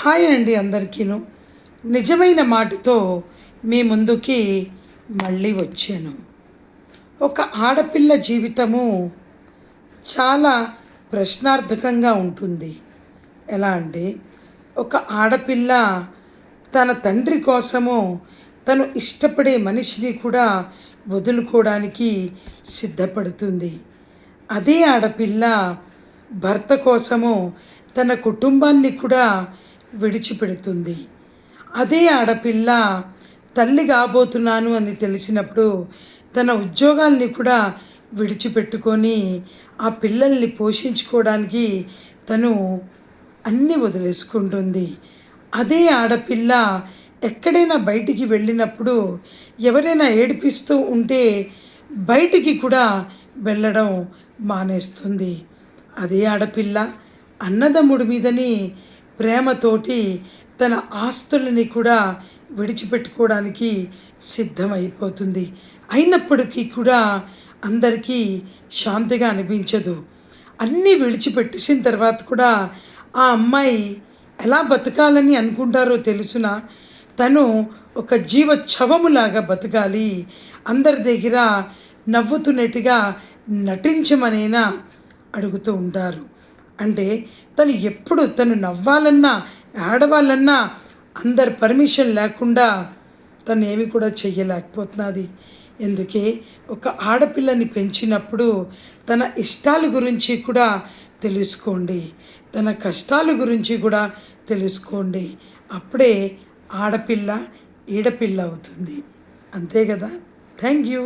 Hi అండి అందరికీను. నిజమైన మాటతో మీ ముందుకి మళ్ళీ వచ్చాను. ఒక ఆడపిల్ల జీవితము చాలా ప్రశ్నార్థకంగా ఉంటుంది. ఎలా అంటే ఒక ఆడపిల్ల తన తండ్రి కోసము తను ఇష్టపడే మనిషిని కూడా వదులుకోవడానికి సిద్ధపడుతుంది. అదే ఆడపిల్ల భర్త కోసము తన కుటుంబాన్ని కూడా విడిచిపెడుతుంది. అదే ఆడపిల్ల తల్లి కాబోతున్నాను అని తెలిసినప్పుడు తన ఉద్యోగాల్ని కూడా విడిచిపెట్టుకొని ఆ పిల్లల్ని పోషించుకోవడానికి తను అన్నీ వదిలేసుకుంటుంది. అదే ఆడపిల్ల ఎక్కడైనా బయటికి వెళ్ళినప్పుడు ఎవరైనా ఏడిపిస్తూ ఉంటే బయటికి కూడా వెళ్ళడం మానేస్తుంది. అదే ఆడపిల్ల అన్నదమ్ముడి మీదని ప్రేమతోటి తన ఆస్తులని కూడా విడిచిపెట్టుకోవడానికి సిద్ధమైపోతుంది. అయినప్పటికీ కూడా అందరికీ శాంతిగా అనిపించదు. అన్నీ విడిచిపెట్టేసిన తర్వాత కూడా ఆ అమ్మాయి ఎలా బతకాలని అనుకుంటారో తెలుసునా? తను ఒక జీవచ్ఛవములాగా బతకాలి, అందరి దగ్గర నవ్వుతున్నట్టుగా నటించమనేనా అడుగుతూ ఉంటారు. అంటే తను ఎప్పుడు తను నవ్వాలన్నా ఆడవాళ్ళన్నా అందరి పర్మిషన్ లేకుండా తను ఏమి కూడా చెయ్యలేకపోతున్నది. ఎందుకే ఒక ఆడపిల్లని పెంచినప్పుడు తన ఇష్టాల గురించి కూడా తెలుసుకోండి, తన కష్టాల గురించి కూడా తెలుసుకోండి. అప్పుడే ఆడపిల్ల ఈడపిల్ల అవుతుంది. అంతే కదా. Thank you.